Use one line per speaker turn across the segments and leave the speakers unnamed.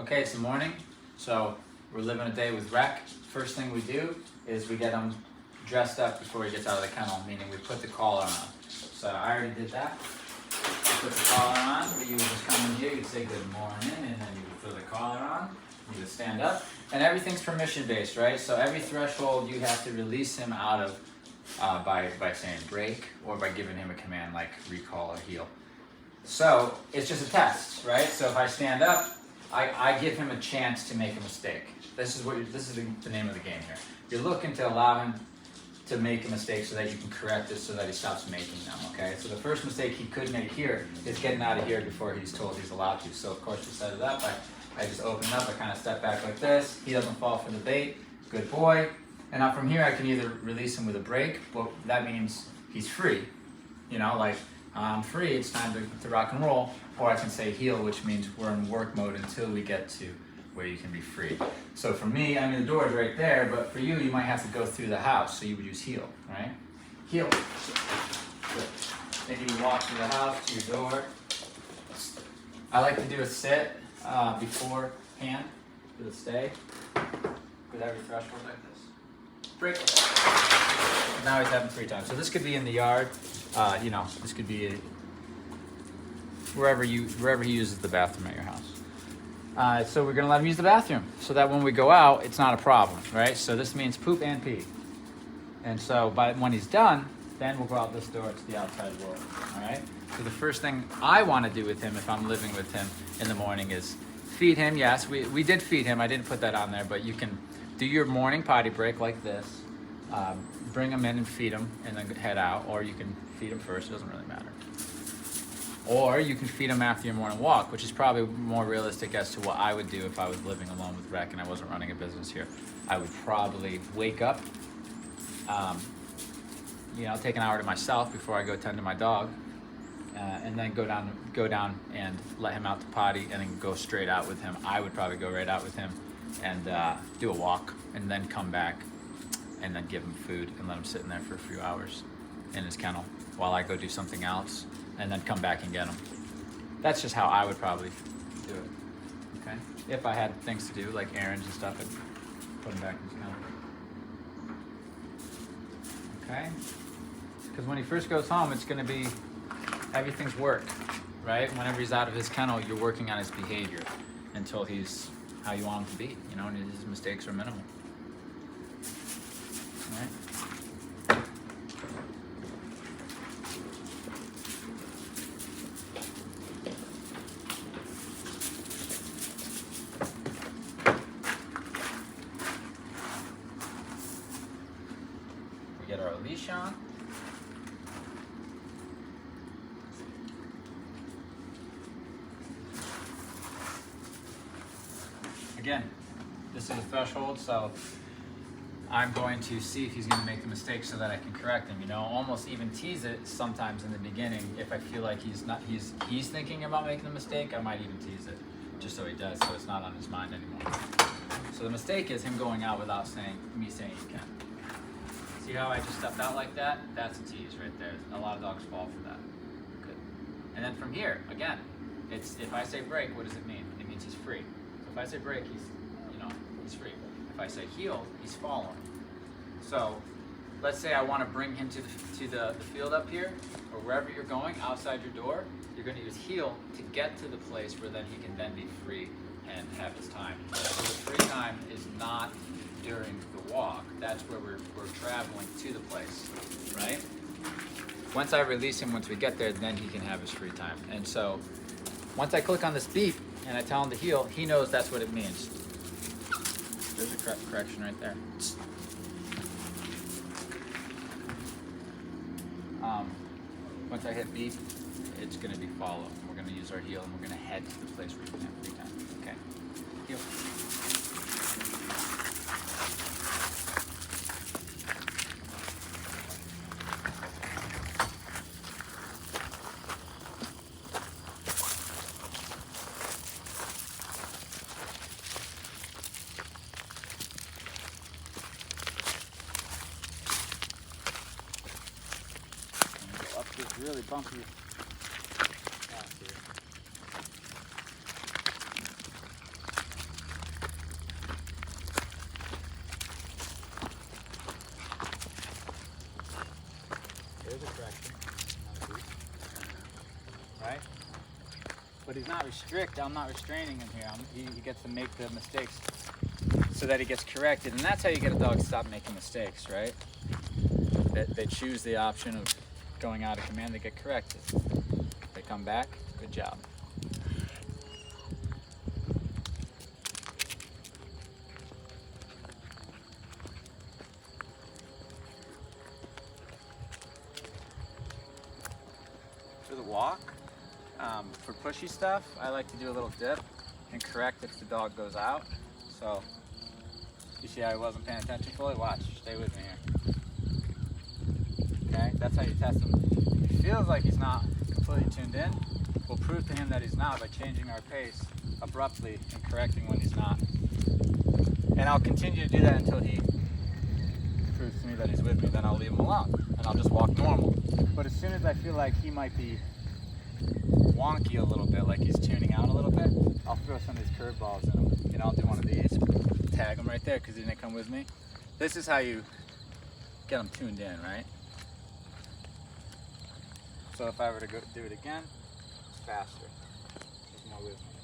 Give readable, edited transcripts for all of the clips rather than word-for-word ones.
Okay, it's the morning, so we're living a day with Reyk. First thing we do is we get him dressed up before he gets out of the kennel, meaning we put the collar on. So I already did that. You put the collar on, but you would just come in here, you'd say good morning, and then you would throw the collar on, you would stand up, and everything's permission based, right? So every threshold you have to release him out of by saying break or by giving him a command like recall or heel. So it's just a test, right? So if I stand up, I give him a chance to make a mistake. This is the name of the game here. You're looking to allow him to make a mistake so that you can correct it so that he stops making them, okay? So the first mistake he could make here is getting out of here before he's told he's allowed to. So of course to set it up, I just open it up, I kind of step back like this. He doesn't fall for the bait, good boy. And now from here I can either release him with a break, but that means he's free. You know, like I'm free, it's time to rock and roll. Or I can say heel, which means we're in work mode until we get to where you can be free. So for me, I mean the door is right there, but for you, you might have to go through the house, so you would use heel, right? Heel. Good. Then you would walk through the house to your door. I like to do a sit beforehand for the stay. With every threshold like this. Break. Now he's having free time. So this could be in the yard. This could be wherever he uses the bathroom at your house. So we're gonna let him use the bathroom so that when we go out, it's not a problem, right? So this means poop and pee. And so when he's done, then we'll go out this door to the outside world, all right? So the first thing I wanna do with him if I'm living with him in the morning is feed him. Yes, we did feed him. I didn't put that on there, but you can do your morning potty break like this. Bring him in and feed him and then head out, or you can feed him first, it doesn't really matter. Or you can feed him after your morning walk, which is probably more realistic as to what I would do if I was living alone with Reyk and I wasn't running a business here. I would probably wake up, take an hour to myself before I go tend to my dog, and then go down and let him out to potty and then go straight out with him. I would probably go right out with him and do a walk and then come back and then give him food and let him sit in there for a few hours in his kennel while I go do something else and then come back and get him. That's just how I would probably do it, okay? If I had things to do, like errands and stuff, I'd put him back in his kennel. Okay? Because when he first goes home, it's gonna be, everything's work, right? Whenever he's out of his kennel, you're working on his behavior until he's how you want him to be, and his mistakes are minimal. All right? Get our leash on. Again, this is a threshold, so I'm going to see if he's going to make the mistake so that I can correct him. Almost even tease it sometimes in the beginning. If I feel like he's thinking about making a mistake, I might even tease it just so he does, so it's not on his mind anymore. So the mistake is him going out without me saying he can. See how I just stepped out like that? That's a tease right there. A lot of dogs fall for that. Good. And then from here, again, it's if I say break, what does it mean? It means he's free. So if I say break, he's free. If I say heel, he's following. So let's say I want to bring him to the field up here, or wherever you're going, outside your door, you're going to use heel to get to the place where then he can then be free and have his time. So the free time is not during the walk. That's where we're traveling to the place, right? Once I release him, once we get there, then he can have his free time. And so once I click on this beep and I tell him to heel, he knows that's what it means. There's a correction right there. Once I hit beep, it's going to be follow. We're going to use our heel and we're going to head to the place where he can have free time. Okay, heel. Really bumpy path here. but he's not I'm not restraining him here. He gets to make the mistakes so that he gets corrected, and that's how you get a dog to stop making mistakes, right? They choose the option of going out of command, they get corrected. They come back, good job. For the walk, for pushy stuff, I like to do a little dip and correct if the dog goes out. So, you see how I wasn't paying attention fully? Watch, stay with me here. Okay, that's how you test him. If he feels like he's not completely tuned in, we'll prove to him that he's not by changing our pace abruptly and correcting when he's not. And I'll continue to do that until he proves to me that he's with me. Then I'll leave him alone and I'll just walk normal. But as soon as I feel like he might be wonky a little bit, like he's tuning out a little bit, I'll throw some of these curveballs in him. You know, I'll do one of these, tag him right there because he didn't come with me. This is how you get him tuned in, right? So if I were to go do it again, it's faster. He's more with me.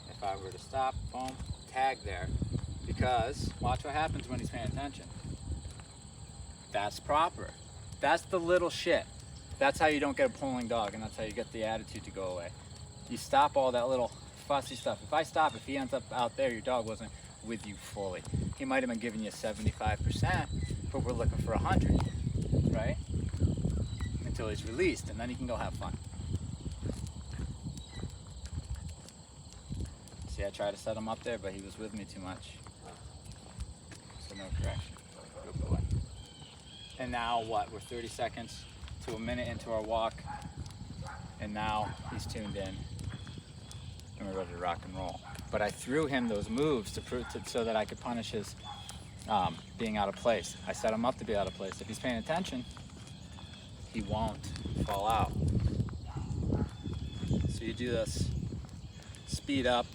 If I were to stop, boom, tag there. Because watch what happens when he's paying attention. That's proper. That's the little shit. That's how you don't get a pulling dog, and that's how you get the attitude to go away. You stop all that little fussy stuff. If I stop, if he ends up out there, your dog wasn't with you fully. He might have been giving you 75%, but we're looking for 100, right? Until he's released, and then he can go have fun. See, I tried to set him up there, but he was with me too much. So no correction. Good boy. And now what? We're 30 seconds to a minute into our walk, and now he's tuned in, and we're ready to rock and roll. But I threw him those moves to prove so that I could punish his being out of place. I set him up to be out of place. If he's paying attention, he won't fall out. So you do this, speed up,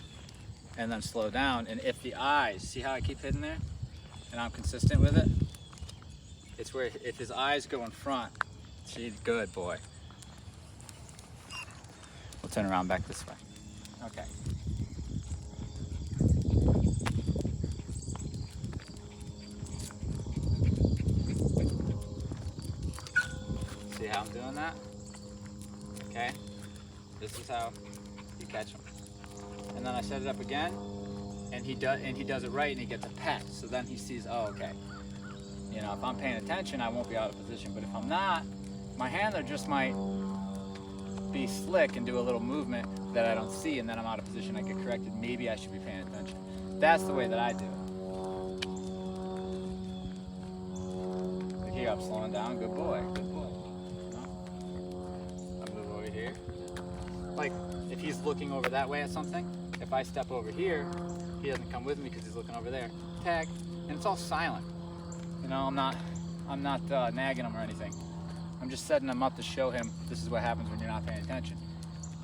and then slow down. And if the eyes, see how I keep hitting there? And I'm consistent with it? It's where if his eyes go in front, see, good boy. We'll turn around back this way. Okay. See how I'm doing that? Okay. This is how you catch him. And then I set it up again, and he does it right, and he gets a pet. So then he sees, oh, okay. You know, if I'm paying attention, I won't be out of position. But if I'm not, my handler just might be slick and do a little movement that I don't see, and then I'm out of position. I get corrected. Maybe I should be paying attention. That's the way that I do it. Here, I'm slowing down. Good boy. Good boy. I move over here. Like, if he's looking over that way at something, if I step over here, he doesn't come with me because he's looking over there. Tag, and it's all silent. You know, I'm not nagging him or anything. I'm just setting him up to show him this is what happens when you're not paying attention,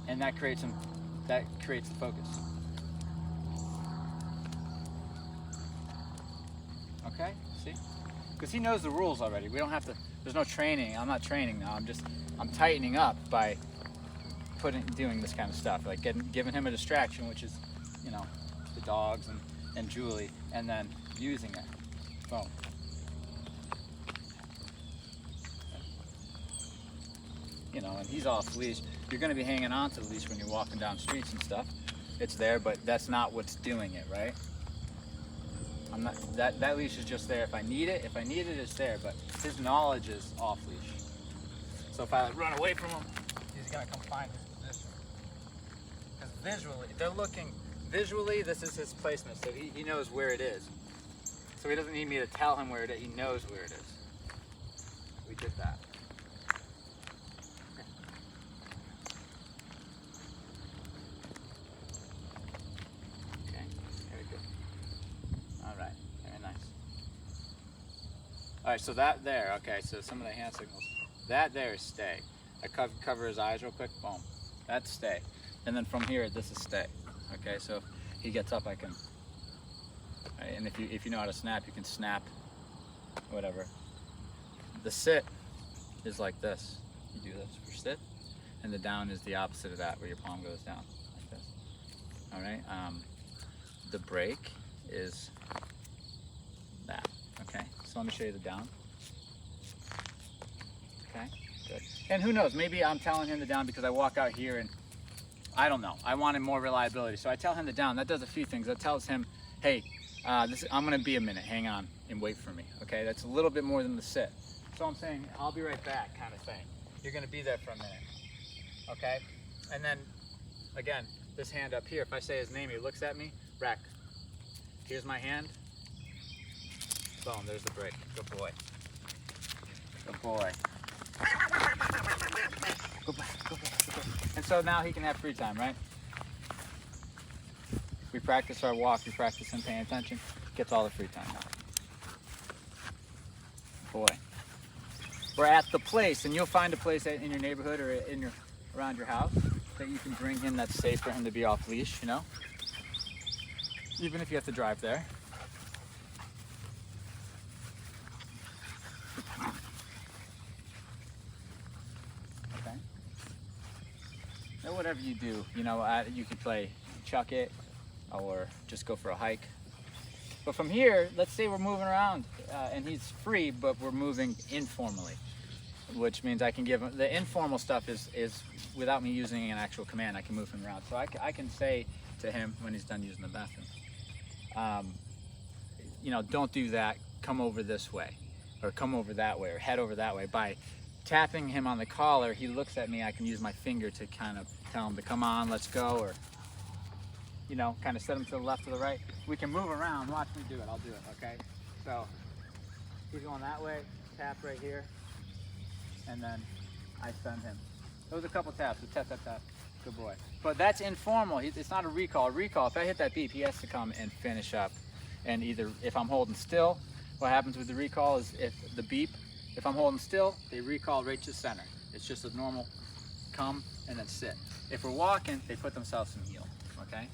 and that creates the focus. Okay, see? Because he knows the rules already. We don't have to. There's no training. I'm not training now. I'm tightening up by doing this kind of stuff, like giving him a distraction, which is, you know, the dogs and Julie, and then using it. Boom. You know, and he's off leash. You're going to be hanging on to the leash when you're walking down streets and stuff. It's there, but that's not what's doing it, right? I'm not. That leash is just there if I need it. If I need it, it's there. But his knowledge is off leash. So if I like run away from him, he's going to come find his position. Because visually, this is his placement. So he knows where it is. So he doesn't need me to tell him where it is. He knows where it is. We did that. All right, so that there, okay, so some of the hand signals. That there is stay. I cover his eyes real quick, boom. That's stay. And then from here, this is stay. Okay, so if he gets up, I can, right, and if you know how to snap, you can snap, whatever. The sit is like this. You do this for sit, and the down is the opposite of that, where your palm goes down. All right. The brake is that. Okay. So let me show you the down. Okay. Good. And who knows? Maybe I'm telling him the down because I walk out here and I don't know. I wanted more reliability, so I tell him the down. That does a few things. That tells him, hey, I'm gonna be a minute. Hang on and wait for me. Okay. That's a little bit more than the sit. So I'm saying I'll be right back, kind of thing. You're gonna be there for a minute. Okay. And then again, this hand up here. If I say his name, he looks at me. Reyk. Here's my hand. Boom, there's the brake. Good boy. Good boy. Good boy, good boy, good boy. And so now he can have free time, right? We practice our walk, we practice him paying attention. Gets all the free time now. Boy. We're at the place, and you'll find a place in your neighborhood or around your house that you can bring him that's safe for him to be off leash, you know? Even if you have to drive there. Okay. Now whatever you do, you know, you can play chuck it or just go for a hike. But from here, let's say we're moving around and he's free, but we're moving informally, which means I can give him, the informal stuff is without me using an actual command, I can move him around. So I can say to him when he's done using the bathroom, you know, don't do that, come over this way, or come over that way, or head over that way. By tapping him on the collar, he looks at me, I can use my finger to kind of tell him to come on, let's go, or, you know, kind of set him to the left or the right. We can move around, watch me do it, I'll do it, okay? So, he's going that way, tap right here, and then I send him. Those are a couple taps, so tap, tap, tap, good boy. But that's informal, it's not a recall. A recall, if I hit that beep, he has to come and finish up. And either, if I'm holding still, what happens with the recall is if the beep, if I'm holding still, they recall right to center. It's just a normal come and then sit. If we're walking, they put themselves in heel, okay?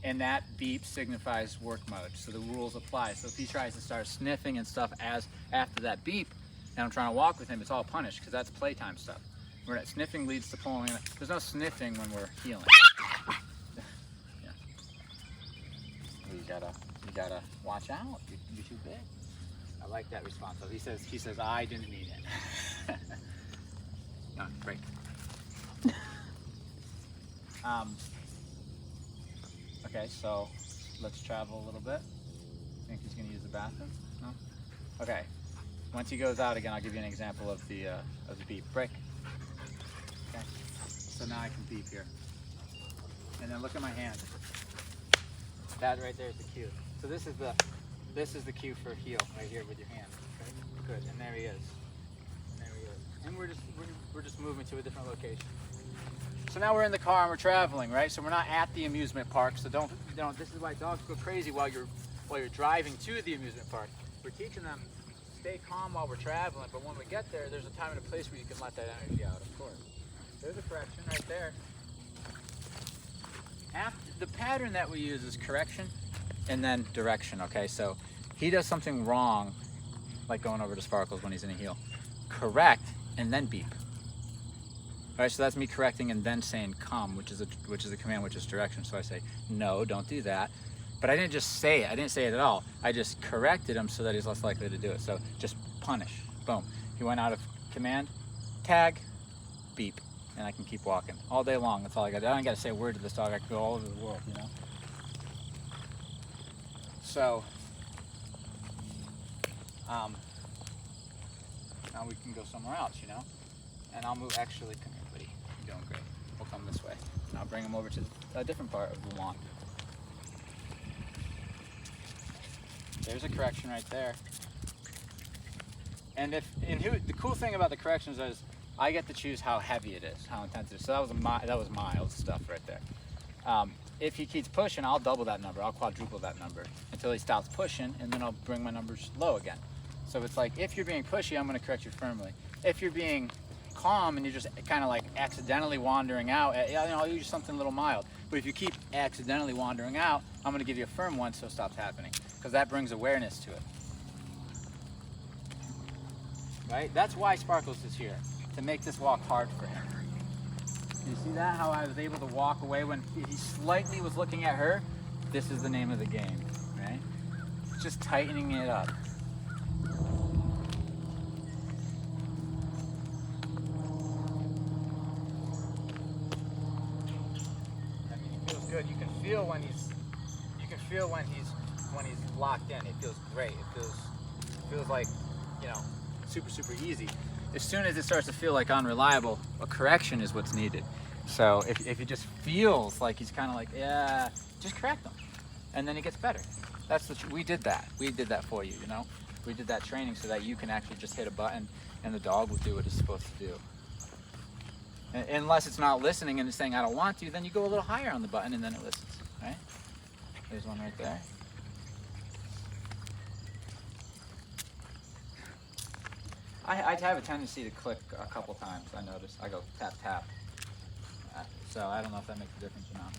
And that beep signifies work mode, so the rules apply. So if he tries to start sniffing and stuff after that beep, and I'm trying to walk with him, it's all punished, because that's playtime stuff. Where that sniffing leads to pulling. There's no sniffing when we're healing. Yeah. You gotta watch out. You're too big. I like that response. So he says, I didn't mean it. No, break. Okay, so let's travel a little bit. Think he's gonna use the bathroom? No? Okay. Once he goes out again, I'll give you an example of the beep. Break. Okay. So now I can beep here. And then look at my hand. That right there is the cue. So this is the cue for heel right here with your hand. Okay? Good. And there he is. And there he is. And we're just moving to a different location. So now we're in the car and we're traveling, right? So we're not at the amusement park. So don't. This is why dogs go crazy while you're driving to the amusement park. We're teaching them stay calm while we're traveling, but when we get there, there's a time and a place where you can let that energy out, of course. There's a correction right there. The pattern that we use is correction and then direction, okay? So he does something wrong, like going over to Sparkles when he's in a heel. Correct and then beep. All right, so that's me correcting and then saying come, which is a command, which is direction. So I say, no, don't do that. But I didn't just say it. I didn't say it at all. I just corrected him so that he's less likely to do it. So just punish. Boom. He went out of command, tag, beep, and I can keep walking all day long. That's all I got. I don't got to say a word to this dog. I can go all over the world, you know. So now we can go somewhere else, you know. And I'll move. Actually, come here, buddy. You're doing great. We'll come this way. And I'll bring him over to a different part of the lawn. There's a correction right there. And the cool thing about the corrections is I get to choose how heavy it is, how intense it is. So that was mild stuff right there. If he keeps pushing, I'll double that number. I'll quadruple that number until he stops pushing, and then I'll bring my numbers low again. So it's like, if you're being pushy, I'm going to correct you firmly. If you're being calm and you're just kind of like accidentally wandering out, I'll use something a little mild. But if you keep accidentally wandering out, I'm going to give you a firm one so it stops happening, because that brings awareness to it. Right? That's why Sparkles is here, to make this walk hard for him. You see that? How I was able to walk away when he slightly was looking at her? This is the name of the game, right? Just tightening it up. I mean, it feels good. You can feel when he's locked in. It feels great. It feels like, you know, super easy. As soon as it starts to feel like unreliable, a correction is what's needed. So if it just feels like he's kind of like, yeah, just correct him, and then it gets better. That's we did that. We did that for you, you know. We did that training so that you can actually just hit a button and the dog will do what it's supposed to do. Unless it's not listening and it's saying I don't want to, then you go a little higher on the button and then it listens, right? There's one right there. I have a tendency to click a couple times. I notice. I go tap tap. So I don't know if that makes a difference or not.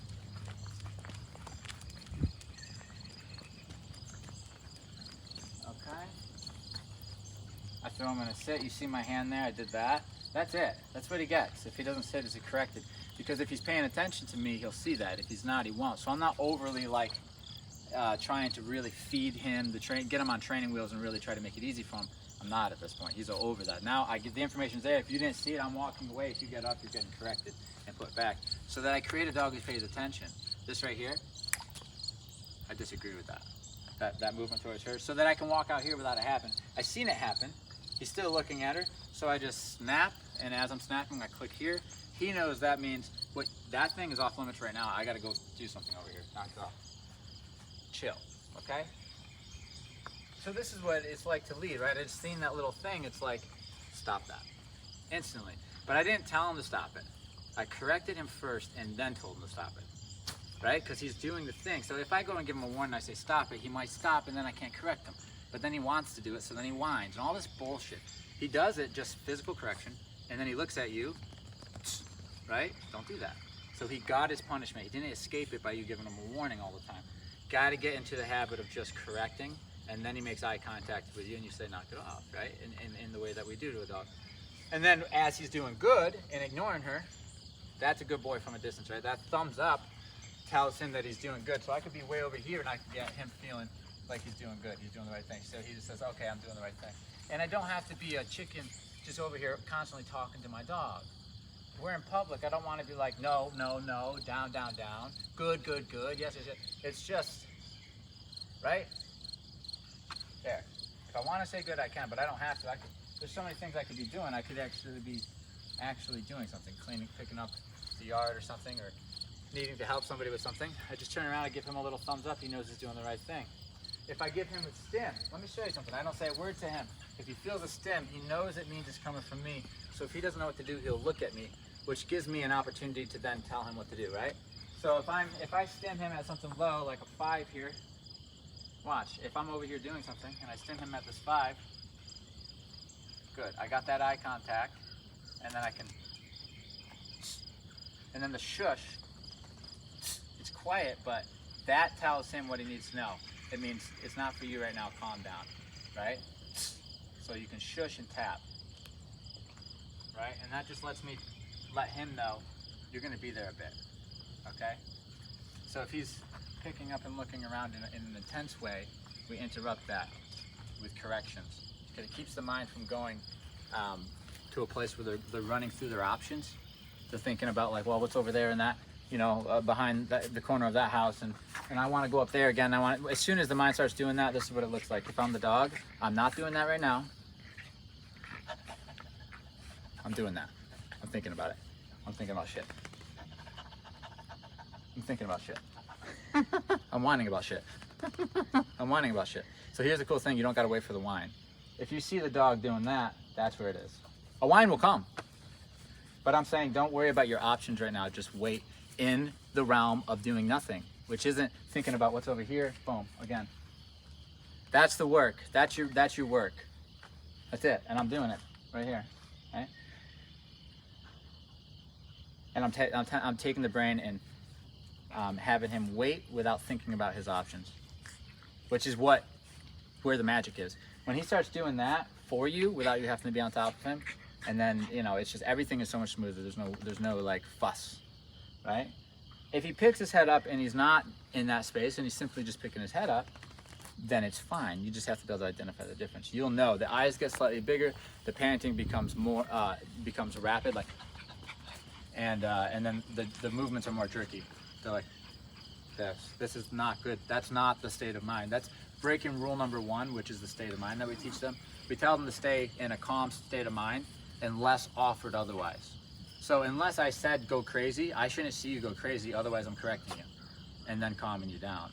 Okay. I throw him in a sit. You see my hand there? I did that. That's it. That's what he gets. If he doesn't sit, is he corrected? Because if he's paying attention to me, he'll see that. If he's not, he won't. So I'm not overly like trying to really feed him, get him on training wheels and really try to make it easy for him. I'm not at this point. He's over that. Now I get the information's there. If you didn't see it, I'm walking away. If you get up, you're getting corrected and put back. So that I create a dog who pays attention. This right here, I disagree with that. That movement towards her, so that I can walk out here without it happen. I seen it happen. He's still looking at her, so I just snap, and as I'm snapping, I click here. He knows that means that thing is off limits right now. I gotta go do something over here. Knock it off. Chill, okay? So this is what it's like to lead, right? I just seen that little thing. It's like, stop that instantly. But I didn't tell him to stop it. I corrected him first and then told him to stop it, right? Because he's doing the thing. So if I go and give him a warning, I say stop it, he might stop and then I can't correct him. But then he wants to do it, so then he whines and all this bullshit. He does it, just physical correction, and then he looks at you, right? Don't do that. So he got his punishment. He didn't escape it by you giving him a warning all the time. Got to get into the habit of just correcting. And then he makes eye contact with you and you say, knock it off, right? In the way that we do to a dog. And then as he's doing good and ignoring her, that's a good boy from a distance, right? That thumbs up tells him that he's doing good. So I could be way over here and I can get him feeling like he's doing good. He's doing the right thing. So he just says, okay, I'm doing the right thing. And I don't have to be a chicken just over here constantly talking to my dog. We're in public. I don't want to be like, no, no, no, down, down, down. Good, good, good. Yes, yes, yes. It's just, right? There. If I want to say good, I can, but I don't have to. There's so many things I could be doing. I could actually be doing something, cleaning, picking up the yard or something, or needing to help somebody with something. I just turn around and give him a little thumbs up. He knows he's doing the right thing. If I give him a stim, let me show you something. I don't say a word to him. If he feels a stim, he knows it means it's coming from me. So if he doesn't know what to do, he'll look at me, which gives me an opportunity to then tell him what to do, right? So if I stim him at something low, like a 5 here, watch, if I'm over here doing something and I stim him at this 5, good, I got that eye contact, and then I can, and then the shush, it's quiet, but that tells him what he needs to know. It means it's not for you right now, calm down, right? So you can shush and tap, right? And that just lets him know you're gonna be there a bit, okay? So if he's picking up and looking around in an intense way, we interrupt that with corrections. Because it keeps the mind from going to a place where they're running through their options. They're thinking about like, well, what's over there and that, you know, behind the corner of that house, and I want to go up there again. As soon as the mind starts doing that, this is what it looks like. If I'm the dog, I'm not doing that right now. I'm doing that. I'm thinking about it. I'm thinking about shit. I'm thinking about shit. I'm whining about shit. I'm whining about shit. So here's the cool thing, you don't gotta wait for the whine. If you see the dog doing that, that's where it is. A whine will come. But I'm saying don't worry about your options right now, just wait in the realm of doing nothing, which isn't thinking about what's over here, boom, again. That's the work, that's your work. That's it, and I'm doing it right here, right? And I'm taking the brain and having him wait without thinking about his options, which is where the magic is. When he starts doing that for you without you having to be on top of him, And then, you know, it's just, everything is so much smoother. There's no like fuss, right? If he picks his head up and he's not in that space and he's simply just picking his head up, then it's fine. You just have to be able to identify the difference. You'll know the eyes get slightly bigger, the panting becomes more, becomes rapid, like, and then the movements are more jerky. They're like this. This is not good. That's not the state of mind. That's breaking rule number 1, which is the state of mind that we teach them. We tell them to stay in a calm state of mind unless offered otherwise. So unless I said go crazy, I shouldn't see you go crazy, otherwise I'm correcting you and then calming you down,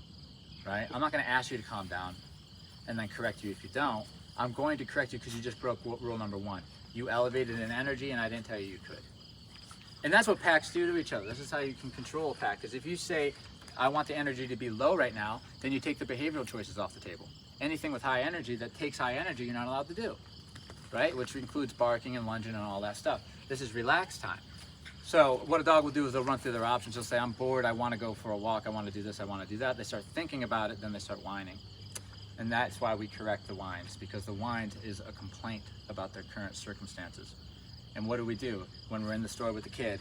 right? I'm not gonna ask you to calm down and then correct you if you don't. I'm going to correct you because you just broke rule number 1. You elevated an energy and I didn't tell you you could. And that's what packs do to each other. This is how you can control a pack, because if you say, I want the energy to be low right now, then you take the behavioral choices off the table. Anything with high energy that takes high energy, you're not allowed to do, right? Which includes barking and lunging and all that stuff. This is relaxed time. So what a dog will do is they'll run through their options. They'll say, I'm bored, I want to go for a walk, I want to do this, I want to do that. They start thinking about it, then they start whining. And that's why we correct the whines, because the whine is a complaint about their current circumstances. And what do we do when we're in the store with the kid,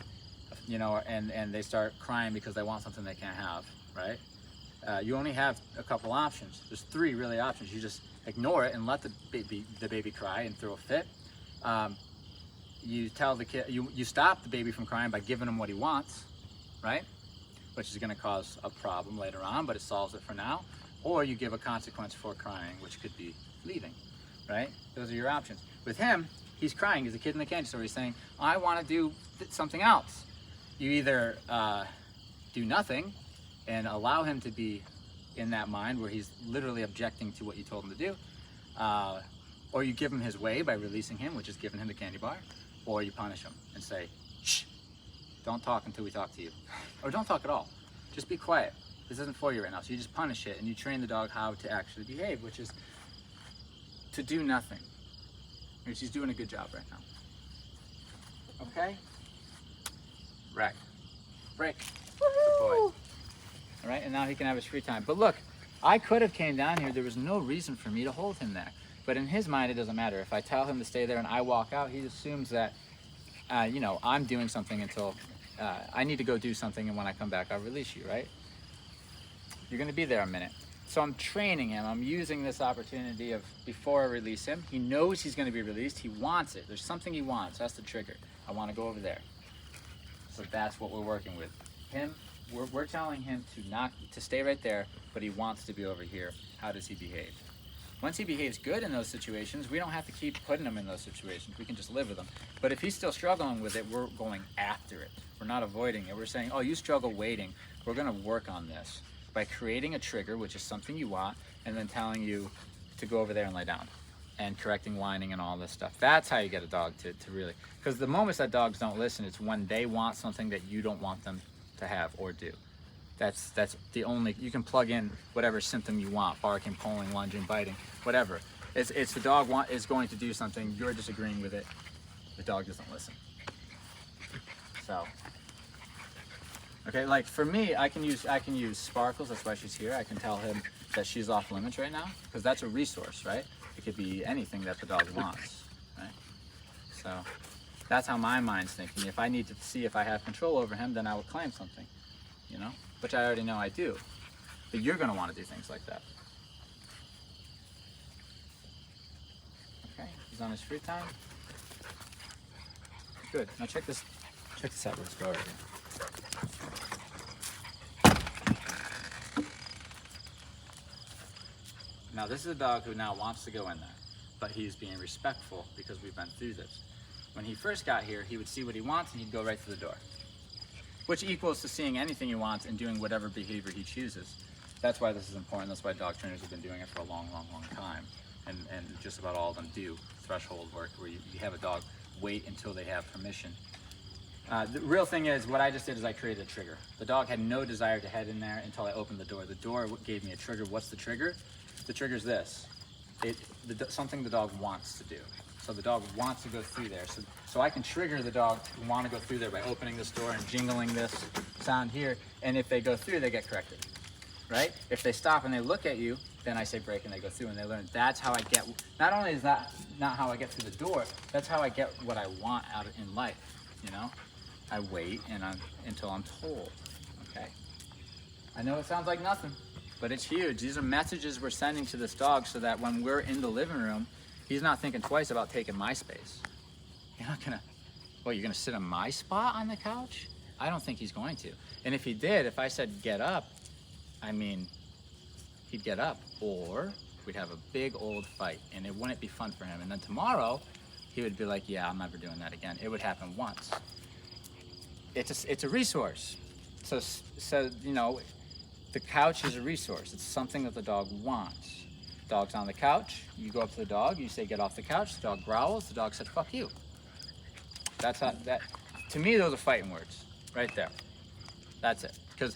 you know, and they start crying because they want something they can't have, right? You only have a couple options. There's 3 really options. You just ignore it and let the baby cry and throw a fit. You tell the kid, you stop the baby from crying by giving him what he wants, right? Which is going to cause a problem later on, but it solves it for now. Or you give a consequence for crying, which could be leaving, right? Those are your options. With him, he's crying. He's a kid in the candy store. He's saying, I want to do something else. You either do nothing and allow him to be in that mind where he's literally objecting to what you told him to do, or you give him his way by releasing him, which is giving him the candy bar, or you punish him and say, shh, don't talk until we talk to you. Or don't talk at all. Just be quiet. This isn't for you right now. So you just punish it and you train the dog how to actually behave, which is to do nothing. Which he's doing a good job right now. Okay? Reyk. Break. Good boy. All right, and now he can have his free time. But look, I could have came down here. There was no reason for me to hold him there. But in his mind, it doesn't matter. If I tell him to stay there and I walk out, he assumes that, you know, I'm doing something until I need to go do something, and when I come back, I'll release you, right? You're going to be there a minute. So I'm training him. I'm using this opportunity of before I release him. He knows he's going to be released. He wants it. There's something he wants. That's the trigger. I want to go over there. So that's what we're working with. Him, we're telling him to stay right there, but he wants to be over here. How does he behave? Once he behaves good in those situations, we don't have to keep putting him in those situations. We can just live with him. But if he's still struggling with it, we're going after it. We're not avoiding it. We're saying, oh, you struggle waiting. We're going to work on this by creating a trigger, which is something you want, and then telling you to go over there and lay down, and correcting whining and all this stuff. That's how you get a dog to really, because the moments that dogs don't listen, it's when they want something that you don't want them to have or do. That's the only, you can plug in whatever symptom you want, barking, pulling, lunging, biting, whatever. It's the dog is going to do something, you're disagreeing with it, the dog doesn't listen. So, okay, like for me, I can use Sparkles, that's why she's here. I can tell him that she's off limits right now, because that's a resource, right? It could be anything that the dog wants, right? So that's how my mind's thinking. If I need to see if I have control over him, then I would claim something, you know? Which I already know I do. But you're gonna wanna do things like that. Okay, he's on his free time. Good, now check this out, let's go over here. Now this is a dog who now wants to go in there, but he's being respectful because we've been through this. When he first got here, he would see what he wants and he'd go right to the door, which equals to seeing anything he wants and doing whatever behavior he chooses. That's why this is important. That's why dog trainers have been doing it for a long, long, long time. And just about all of them do threshold work where you have a dog wait until they have permission. The real thing is, what I just did is I created a trigger. The dog had no desire to head in there until I opened the door. The door gave me a trigger. What's the trigger? The trigger is this. Something the dog wants to do. So the dog wants to go through there. So I can trigger the dog to want to go through there by opening this door and jingling this sound here. And if they go through, they get corrected. right? If they stop and they look at you, then I say break and they go through and they learn. That's how I get, not only is that not how I get through the door, that's how I get what I want out in life, you know? I wait until I'm told, okay? I know it sounds like nothing, but it's huge. These are messages we're sending to this dog so that when we're in the living room, he's not thinking twice about taking my space. You're not gonna, what, you're gonna sit on my spot on the couch? I don't think he's going to. And if he did, if I said get up, I mean, he'd get up, or we'd have a big old fight and it wouldn't be fun for him. And then tomorrow, he would be like, yeah, I'm never doing that again. It would happen once. It's a resource. So you know, the couch is a resource. It's something that the dog wants. Dog's on the couch, you go up to the dog, you say get off the couch, the dog growls, the dog said fuck you. That's how, to me, those are fighting words, right there. That's it, because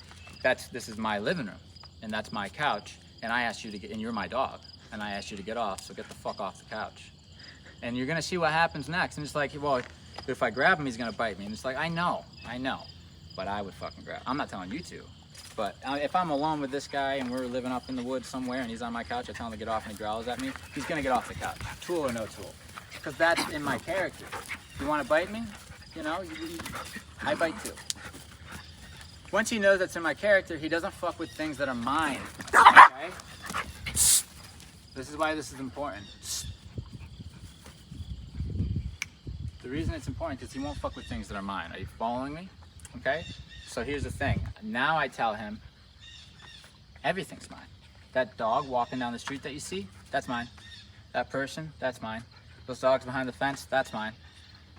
this is my living room, and that's my couch, and I asked you to get, and you're my dog, and I asked you to get off, so get the fuck off the couch. And you're gonna see what happens next, and it's like, well, if I grab him, he's gonna bite me, and it's like, I know, but I would fucking grab. I'm not telling you to, but if I'm alone with this guy and we're living up in the woods somewhere and he's on my couch, I tell him to get off and he growls at me, he's gonna get off the couch, tool or no tool, because that's in my character. You wanna bite me? You know, I bite too. Once he knows that's in my character, he doesn't fuck with things that are mine, okay? This is why this is important. The reason it's important is because he won't fuck with things that are mine. Are you following me? Okay? So here's the thing. Now I tell him, everything's mine. That dog walking down the street that you see, that's mine. That person, that's mine. Those dogs behind the fence, that's mine.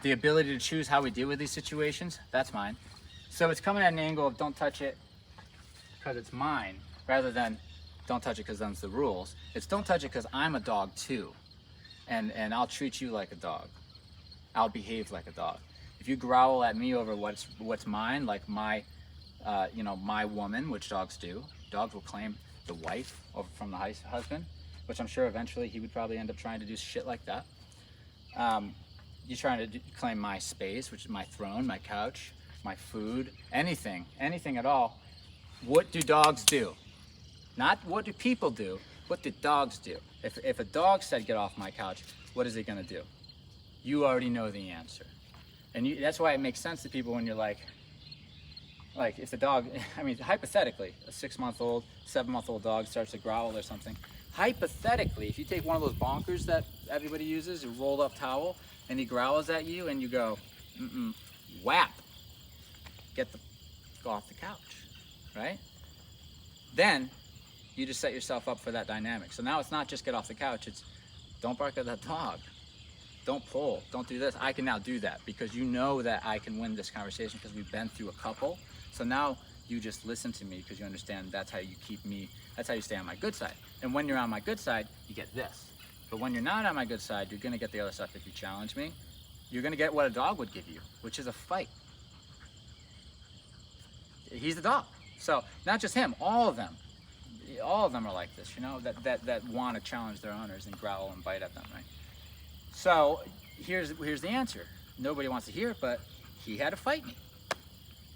The ability to choose how we deal with these situations, that's mine. So it's coming at an angle of don't touch it because it's mine, rather than don't touch it because that's the rules. It's don't touch it because I'm a dog too. And I'll treat you like a dog. I'll behave like a dog. If you growl at me over what's mine, like my woman, which dogs do, dogs will claim the wife over from the husband, which I'm sure eventually he would probably end up trying to do shit like that. You're trying to claim my space, which is my throne, my couch, my food, anything at all. What do dogs do? Not what do people do, what do dogs do? If a dog said get off my couch, what is it gonna do? You already know the answer. And that's why it makes sense to people when you're like if the dog, I mean, hypothetically, a 6-month-old, 7-month-old dog starts to growl or something, hypothetically, if you take one of those bonkers that everybody uses, a rolled up towel, and he growls at you and you go, whap, go off the couch, right? Then you just set yourself up for that dynamic. So now it's not just get off the couch, it's don't bark at that dog. Don't pull, don't do this. I can now do that because you know that I can win this conversation because we've been through a couple. So now you just listen to me because you understand that's how you keep me, that's how you stay on my good side. And when you're on my good side, you get this. But when you're not on my good side, you're gonna get the other stuff. If you challenge me, you're gonna get what a dog would give you, which is a fight. He's the dog. So not just him, all of them are like this, you know, that want to challenge their owners and growl and bite at them, right? So here's the answer. Nobody wants to hear it, but he had to fight me.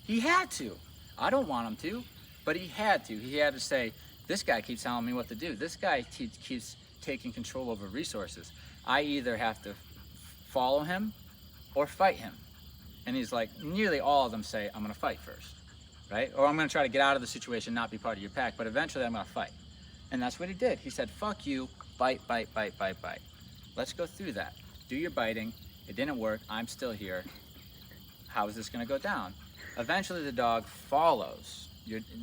He had to. I don't want him to, but he had to. He had to say, this guy keeps telling me what to do. This guy keeps taking control over resources. I either have to follow him or fight him. And he's like, nearly all of them say, I'm gonna fight first, right? Or I'm gonna try to get out of the situation, not be part of your pack, but eventually I'm gonna fight. And that's what he did. He said, fuck you, bite, bite, bite, bite, bite. Let's go through that. Do your biting. It didn't work. I'm still here. How is this going to go down? Eventually, the dog follows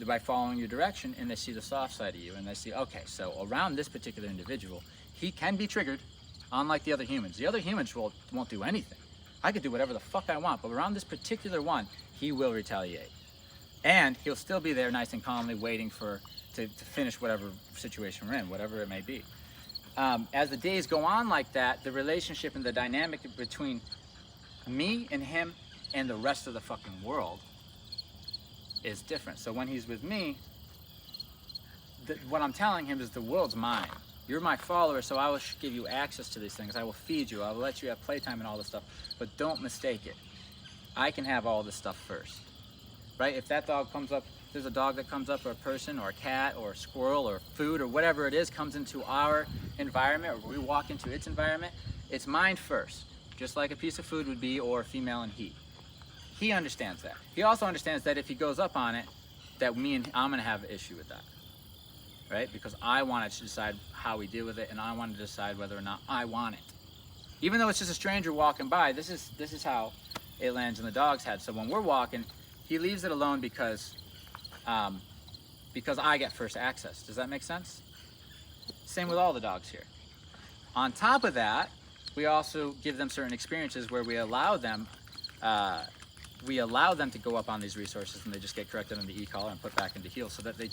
by following your direction, and they see the soft side of you, and they see, okay, so around this particular individual, he can be triggered, unlike the other humans. The other humans won't do anything. I could do whatever the fuck I want, but around this particular one, he will retaliate. And he'll still be there nice and calmly waiting to finish whatever situation we're in, whatever it may be. As the days go on like that, the relationship and the dynamic between me and him and the rest of the fucking world is different. So when he's with me, what I'm telling him is the world's mine. You're my follower, so I will give you access to these things. I will feed you. I will let you have playtime and all this stuff. But don't mistake it. I can have all this stuff first, right? If that dog comes up there's a dog that comes up, or a person, or a cat, or a squirrel, or food, or whatever it is comes into our environment, or we walk into its environment, it's mind first, just like a piece of food would be, or a female in heat. He understands that. He also understands that if he goes up on it, that I'm gonna have an issue with that, right? Because I wanted to decide how we deal with it, and I wanted to decide whether or not I want it. Even though it's just a stranger walking by, this is how it lands in the dog's head. So when we're walking, he leaves it alone because I get first access. Does that make sense? Same with all the dogs here. On top of that, we also give them certain experiences where we allow them to go up on these resources, and they just get corrected on the e-collar and put back into heel, so that they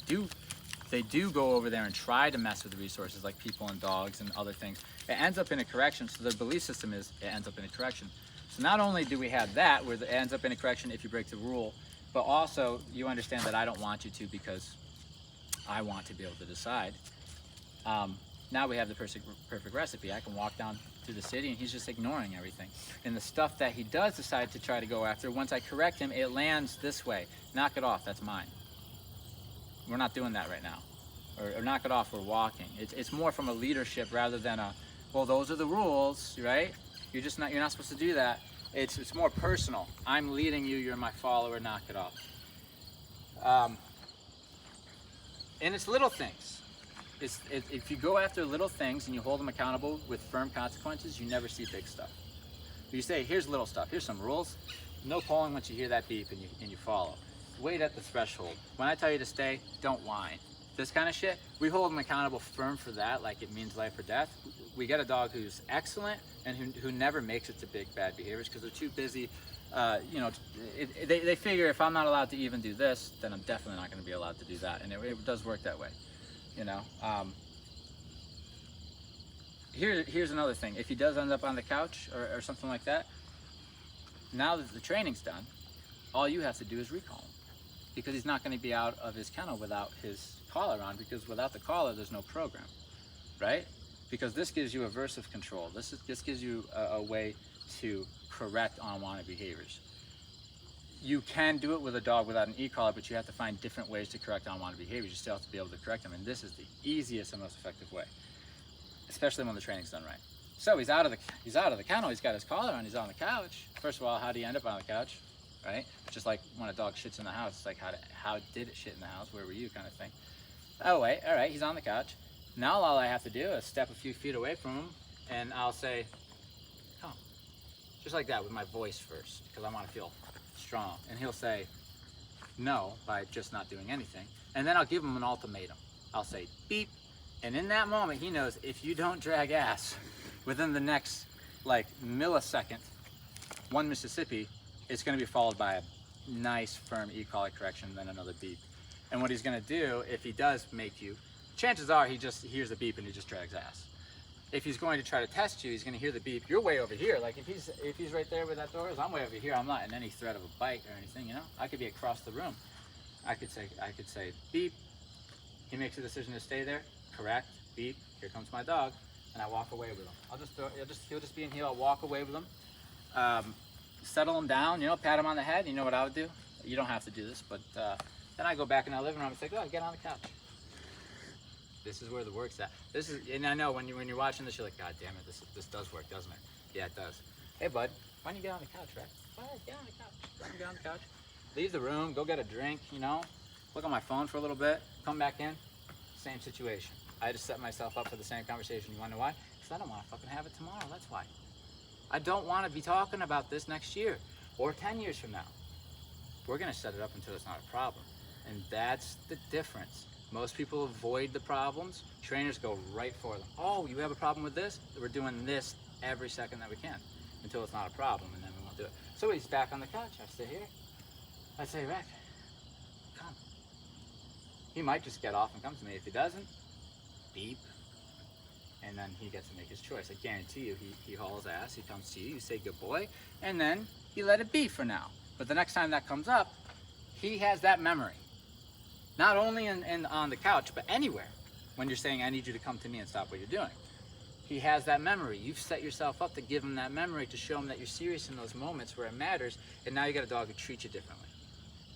do go over there and try to mess with the resources like people and dogs and other things. It ends up in a correction, so their belief system is it ends up in a correction. So not only do we have that, where it ends up in a correction if you break the rule, but also you understand that I don't want you to because I want to be able to decide. Now we have the perfect recipe. I can walk down through the city and he's just ignoring everything. And the stuff that he does decide to try to go after, once I correct him, it lands this way. Knock it off, that's mine. We're not doing that right now. Or knock it off, we're walking. It's more from a leadership rather than a, well, those are the rules, right? You're not supposed to do that. It's more personal. I'm leading you, you're my follower, knock it off. And it's little things. If you go after little things and you hold them accountable with firm consequences, you never see big stuff. You say, here's little stuff, here's some rules. No pulling once you hear that beep and you follow. Wait at the threshold. When I tell you to stay, don't whine. This kind of shit, we hold them accountable firm for that, like it means life or death. We get a dog who's excellent and who never makes it to big bad behaviors because they're too busy. They figure if I'm not allowed to even do this, then I'm definitely not going to be allowed to do that. And it does work that way, you know. Here's another thing. If he does end up on the couch or something like that, now that the training's done, all you have to do is recall him, because he's not going to be out of his kennel without his collar on, because without the collar there's no program, right? Because this gives you aversive control. This gives you a way to correct unwanted behaviors. You can do it with a dog without an e-collar, but you have to find different ways to correct unwanted behaviors. You still have to be able to correct them, and this is the easiest and most effective way, especially when the training's done right. So he's out of the kennel, he's got his collar on, he's on the couch. First of all, how do you end up on the couch, right? Just like when a dog shits in the house, it's like how did it shit in the house? Where were you, kind of thing. Oh wait, all right, he's on the couch. Now all I have to do is step a few feet away from him, and I'll say, come. Just like that, with my voice first, because I want to feel strong. And he'll say no by just not doing anything. And then I'll give him an ultimatum. I'll say beep, and in that moment he knows if you don't drag ass within the next like millisecond, one Mississippi, it's going to be followed by a nice firm e-collar correction, then another beep. And what he's going to do, if he does make you, chances are he just hears the beep and he just drags ass. If he's going to try to test you, he's going to hear the beep. You're way over here. Like if he's right there where that door is, I'm way over here. I'm not in any threat of a bite or anything. You know, I could be across the room. I could say beep. He makes a decision to stay there. Correct. Beep. Here comes my dog, and I walk away with him. He'll just be in here. I'll walk away with him. Settle him down. You know, pat him on the head. You know what I would do? You don't have to do this, but. Then I go back in our living room and say, go ahead, get on the couch. This is where the work's at. And I know when you're watching this, you're like, God damn it, this does work, doesn't it? Yeah, it does. Hey, bud, why don't you get on the couch, right? Go ahead, get on the couch. Why don't you get on the couch? Leave the room, go get a drink, you know? Look on my phone for a little bit, come back in, same situation. I just set myself up for the same conversation. You wanna know why? Because I don't wanna fucking have it tomorrow, that's why. I don't wanna be talking about this next year or 10 years from now. We're gonna set it up until it's not a problem. And that's the difference. Most people avoid the problems. Trainers go right for them. Oh, you have a problem with this? We're doing this every second that we can until it's not a problem, and then we won't do it. So he's back on the couch. I stay here. I say, Reyk, come. He might just get off and come to me. If he doesn't, beep. And then he gets to make his choice. I guarantee you, he hauls ass. He comes to you. You say, good boy. And then you let it be for now. But the next time that comes up, he has that memory. Not only on the couch, but anywhere. When you're saying, I need you to come to me and stop what you're doing. He has that memory. You've set yourself up to give him that memory, to show him that you're serious in those moments where it matters. And now you got a dog who treats you differently.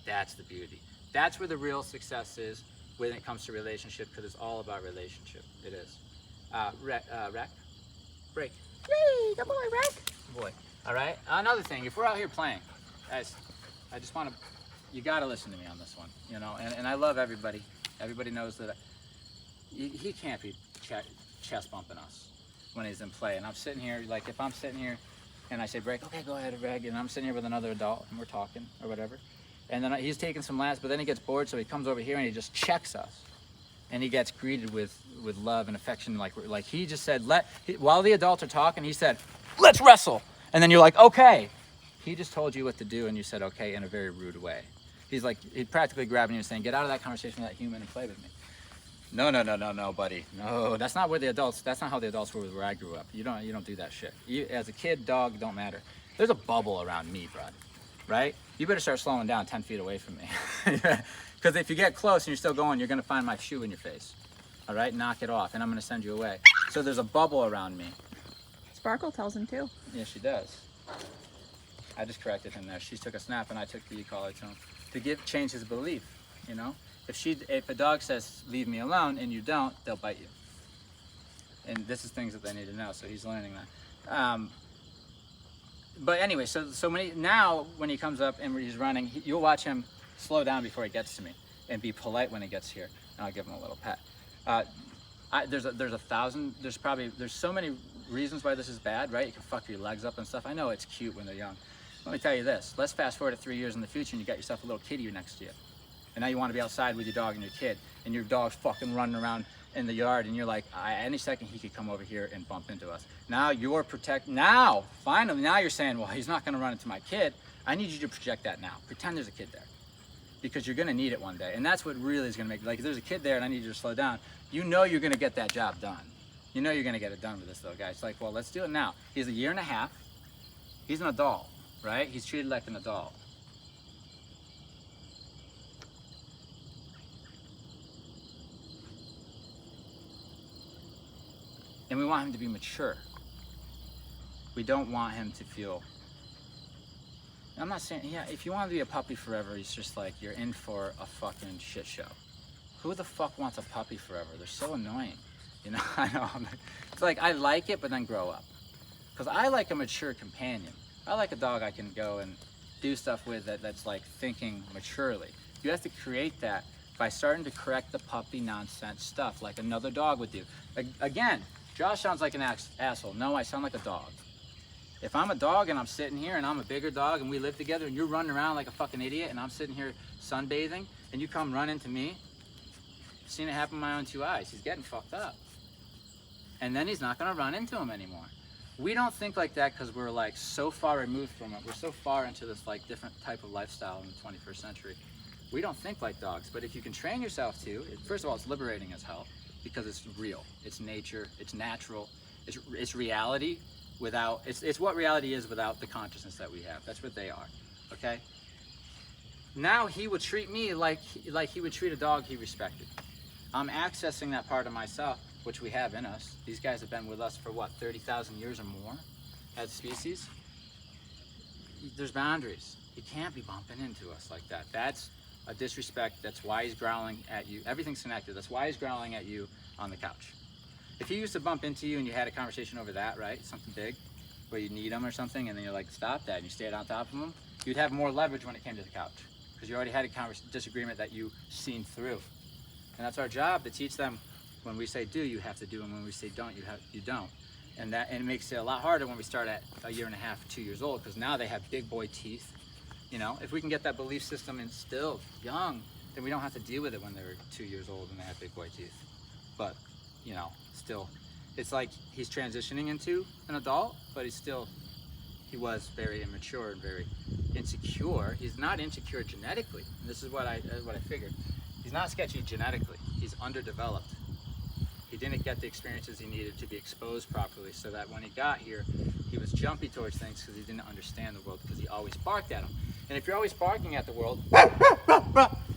That's the beauty. That's where the real success is when it comes to relationship, because it's all about relationship. It is. Reyk. Break. Yay, good boy, Reyk. Good boy. All right. Another thing, if we're out here playing, guys, I just want to, you got to listen to me on this one, you know, and I love everybody. Everybody knows that he can't be chest bumping us when he's in play. And I'm sitting here, like if I'm sitting here and I say, break, okay, go ahead, Reg, and I'm sitting here with another adult and we're talking or whatever. And then he's taking some laps, but then he gets bored, so he comes over here and he just checks us. And he gets greeted with love and affection, like he just said, while the adults are talking, he said, let's wrestle. And then you're like, okay. He just told you what to do and you said, okay, in a very rude way. He's practically grabbing you and saying, get out of that conversation with that human and play with me. No, buddy. No, that's not how the adults were where I grew up. You don't do that shit. As a kid, dog, don't matter. There's a bubble around me, bud, right? You better start slowing down 10 feet away from me. Because if you get close and you're still going, you're gonna find my shoe in your face. All right, knock it off, and I'm gonna send you away. So there's a bubble around me.
Sparkle tells him too.
Yeah, she does. I just corrected him there. She took a snap and I took the e-collar to him to change his belief, you know? If a dog says, leave me alone, and you don't, they'll bite you. And this is things that they need to know, so he's learning that. But anyway, so when he comes up and he's running, you'll watch him slow down before he gets to me and be polite when he gets here, and I'll give him a little pet. There's so many reasons why this is bad, right? You can fuck your legs up and stuff. I know it's cute when they're young. Let me tell you this, let's fast forward to 3 years in the future and you got yourself a little kitty next to you. And now you want to be outside with your dog and your kid, and your dog's fucking running around in the yard, and you're like, any second he could come over here and bump into us. Now you're finally you're saying, well, he's not going to run into my kid. I need you to project that now. Pretend there's a kid there, because you're going to need it one day. And that's what really is going to make, like if there's a kid there and I need you to slow down, you know you're going to get that job done. You know you're going to get it done with this little guy. It's like, well, let's do it now. He's 1.5 years. He's an adult, right? He's treated like an adult. And we want him to be mature. We don't want him to feel, I'm not saying, yeah, if you want to be a puppy forever, it's just like you're in for a fucking shit show. Who the fuck wants a puppy forever? They're so annoying. You know, I know. It's like, I like it, but then grow up. Because I like a mature companion. I like a dog I can go and do stuff with that's like thinking maturely. You have to create that by starting to correct the puppy nonsense stuff like another dog would do. Again, Josh sounds like an asshole. No, I sound like a dog. If I'm a dog and I'm sitting here and I'm a bigger dog and we live together and you're running around like a fucking idiot and I'm sitting here sunbathing and you come run into me, I've seen it happen with my own 2 eyes. He's getting fucked up. And then he's not gonna run into him anymore. We don't think like that because we're like so far removed from it. We're so far into this like different type of lifestyle in the 21st century. We don't think like dogs, but if you can train yourself to, first of all, it's liberating as hell because it's real, it's nature, it's natural, it's reality without, it's what reality is without the consciousness that we have. That's what they are, okay? Now he would treat me like he would treat a dog he respected. I'm accessing that part of myself, which we have in us. These guys have been with us for what, 30,000 years or more as a species? There's boundaries. He can't be bumping into us like that. That's a disrespect. That's why he's growling at you. Everything's connected. That's why he's growling at you on the couch. If he used to bump into you and you had a conversation over that, right? Something big, where you need him or something, and then you're like, stop that, and you stayed on top of him, you'd have more leverage when it came to the couch. Because you already had a disagreement that you seen through. And that's our job, to teach them when we say do, you have to do, and when we say don't, you don't. And it makes it a lot harder when we start at 1.5 years, 2 years old, because now they have big boy teeth. You know, if we can get that belief system instilled young, then we don't have to deal with it when they're 2 years old and they have big boy teeth. But, you know, still, it's like he's transitioning into an adult, but he was very immature and very insecure. He's not insecure genetically. And this is what I figured. He's not sketchy genetically. He's underdeveloped. He didn't get the experiences he needed to be exposed properly, so that when he got here, he was jumpy towards things because he didn't understand the world, because he always barked at him. And if you're always barking at the world,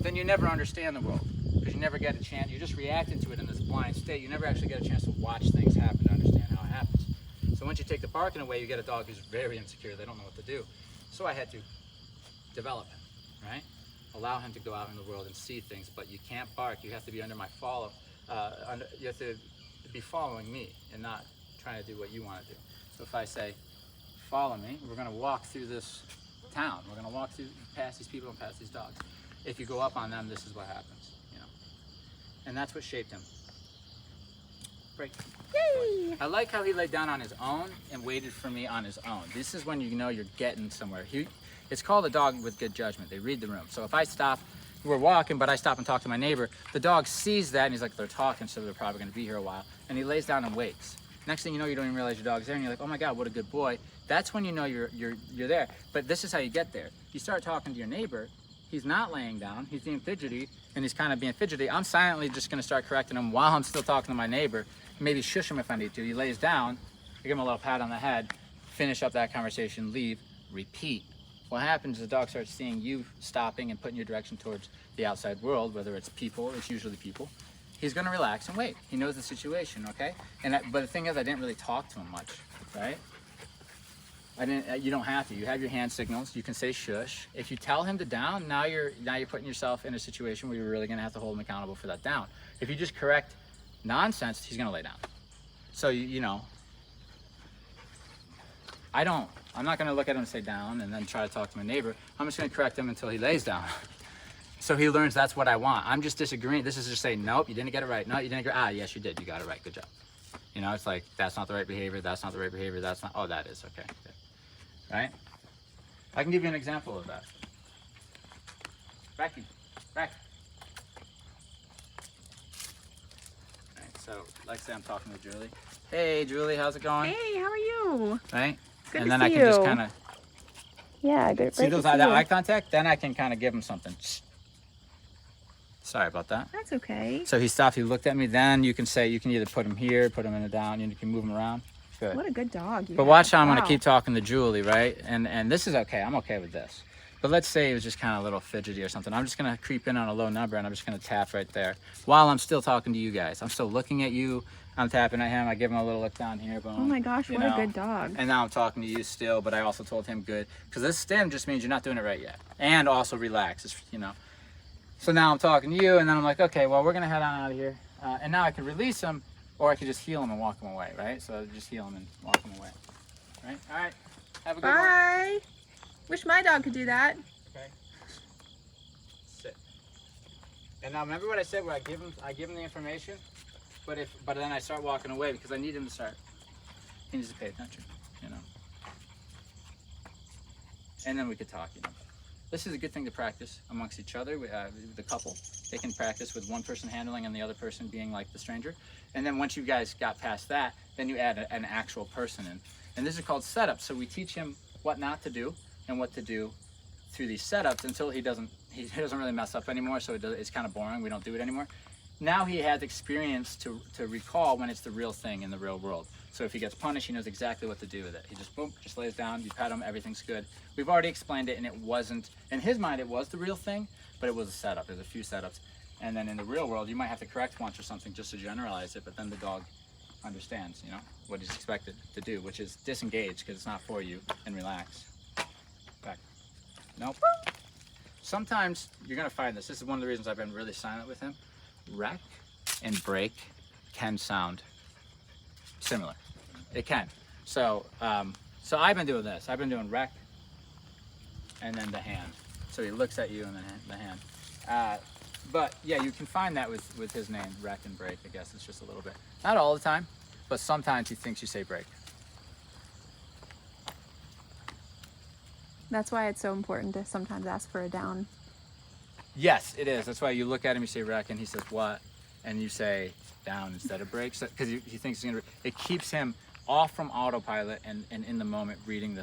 then you never understand the world, because you never get a chance. You're just reacting to it in this blind state. You never actually get a chance to watch things happen to understand how it happens. So once you take the barking away, you get a dog who's very insecure. They don't know what to do. So I had to develop him, right? allow him to go out in the world and see things, but you can't bark. You have to be under my follow. You have to be following me and not trying to do what you want to do. So if I say, follow me, we're going to walk through this town. We're going to walk through, past these people and past these dogs. If you go up on them, this is what happens, you know. And that's what shaped him. Break.
Yay!
I like how he laid down on his own and waited for me on his own. This is when you know you're getting somewhere. It's called a dog with good judgment. They read the room. So if I stop, we're walking, but I stop and talk to my neighbor, the dog sees that and he's like, they're talking, so they're probably going to be here a while. And he lays down and waits. Next thing you know, you don't even realize your dog's there, and you're like, oh my God, what a good boy. That's when you know you're there. But this is how you get there. You start talking to your neighbor. He's not laying down. He's being fidgety, and he's kind of being fidgety. I'm silently just going to start correcting him while I'm still talking to my neighbor. Maybe shush him if I need to. He lays down. I give him a little pat on the head. Finish up that conversation. Leave. Repeat. What happens is the dog starts seeing you stopping and putting your direction towards the outside world, whether it's people. It's usually people. He's going to relax and wait. He knows the situation, okay? But the thing is, I didn't really talk to him much, right? You don't have to. You have your hand signals. You can say shush. If you tell him to down, now you're putting yourself in a situation where you're really going to have to hold him accountable for that down. If you just correct nonsense, he's going to lay down. So you know, I'm not going to look at him and say down and then try to talk to my neighbor. I'm just going to correct him until he lays down. So he learns that's what I want. I'm just disagreeing. This is just saying, nope, you didn't get it right. No, you didn't get it. Ah, yes, you did. You got it right. Good job. You know, it's like, that's not the right behavior. That's not the right behavior. That's not, oh, that is. Okay. Good. Right? I can give you an example of that. Becky. Right, so, like say I'm talking to Julie. Hey, Julie, how's it going?
Hey, how are you?
Right?
Good
and
to
then
see
I can
you.
just kind of
Yeah, good.
see that eye contact. Then I can kind of give him something. Sorry about that.
That's okay.
So he stopped. He looked at me. Then you can either put him here, put him in a down. You can move him around. Good.
What a good dog.
But watch how I'm going to keep talking to Julie, right? And this is okay. I'm okay with this. But let's say it was just kind of a little fidgety or something. I'm just going to creep in on a low number, and I'm just going to tap right there while I'm still talking to you guys. I'm still looking at you. I'm tapping at him. I give him a little look down here. Boom.
Oh my gosh, what a good dog.
And now I'm talking to you still, but I also told him good. Because this stem just means you're not doing it right yet. And also relax, you know. So now I'm talking to you, and then I'm like, okay, well, we're going to head on out of here. And now I can release him, or I could just heal him and walk him away, right? So just heal him and walk him away. Right? All right. Have a good one.
Bye. Wish my dog could do that.
Okay. Sit. And now remember what I said where I give him the information, but then I start walking away because I need him to start. He needs to pay attention, you know. And then we could talk, you know. This is a good thing to practice amongst each other, the couple. They can practice with one person handling and the other person being like the stranger. And then once you guys got past that, then you add an actual person in. And this is called setups. So we teach him what not to do and what to do through these setups until he doesn't really mess up anymore. So it's kind of boring. We don't do it anymore. Now he has experience to recall when it's the real thing in the real world. So if he gets punished, he knows exactly what to do with it. He just, boom, just lays down, you pet him, everything's good. We've already explained it, and it wasn't, in his mind, it was the real thing, but it was a setup. There's a few setups. And then in the real world, you might have to correct once or something just to generalize it, but then the dog understands, you know, what he's expected to do, which is disengage because it's not for you, and relax. Back. Nope. Sometimes you're going to find this. This is one of the reasons I've been really silent with him. Reyk and break can sound similar. It can. So I've been doing this. I've been doing Reyk and then the hand. So he looks at you and then the hand. But yeah, you can find that with his name, Reyk and break. I guess it's just a little bit. Not all the time, but sometimes he thinks you say break.
That's why it's so important to sometimes ask for a down.
Yes, it is. That's why you look at him, you say Reyk, and he says what? And you say down instead of break, because he thinks he's gonna. It keeps him off from autopilot and in the moment reading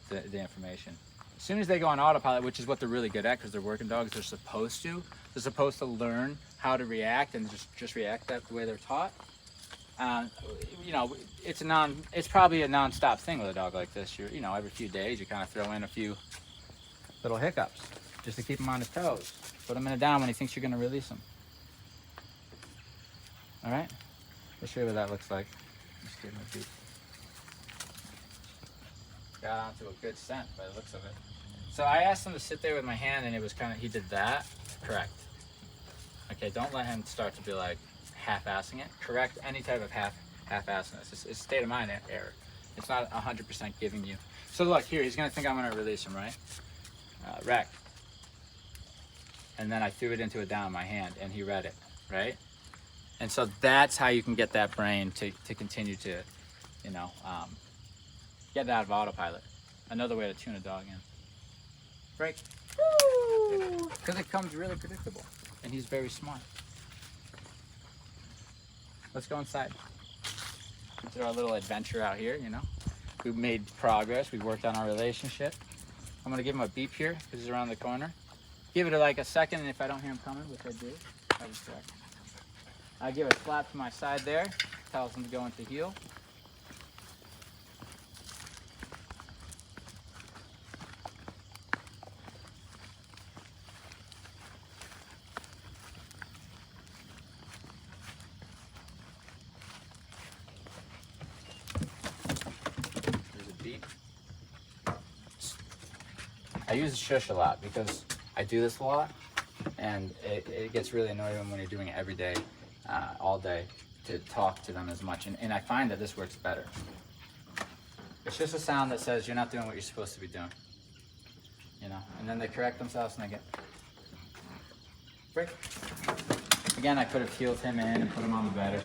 the information. As soon as they go on autopilot, which is what they're really good at, because they're working dogs, they're supposed to learn how to react and just react that the way they're taught. You know, it's probably a non-stop thing with a dog like this. You know, every few days you kind of throw in a few little hiccups just to keep him on his toes. Put him in a down when he thinks you're going to release him. All right? Let's show you what that looks like. Just give him a beat. Got onto a good scent by the looks of it. So I asked him to sit there with my hand, and it was kind of, he did that. Correct. Okay, don't let him start to be like half-assing it. Correct any type of half-assiness. It's state of mind error. It's not 100% giving you. So look, here, he's gonna think I'm gonna release him, right? Reyk. And then I threw it into a down in my hand, and he read it, right? And so that's how you can get that brain to continue to, you know, get it out of autopilot. Another way to tune a dog in. Reyk. Because it comes really predictable, and he's very smart. Let's go inside. It's our little adventure out here, you know. We've made progress. We've worked on our relationship. I'm gonna give him a beep here because he's around the corner. Give it like a second, and if I don't hear him coming, which I do, I will check. I give a slap to my side there. Tells him to go into heel. There's a beep. I use the shush a lot because I do this a lot, and it gets really annoying when you're doing it every day, all day, to talk to them as much. And I find that this works better. It's just a sound that says you're not doing what you're supposed to be doing, you know. And then they correct themselves and they get break. Again, I could have heeled him in and put him on the bed.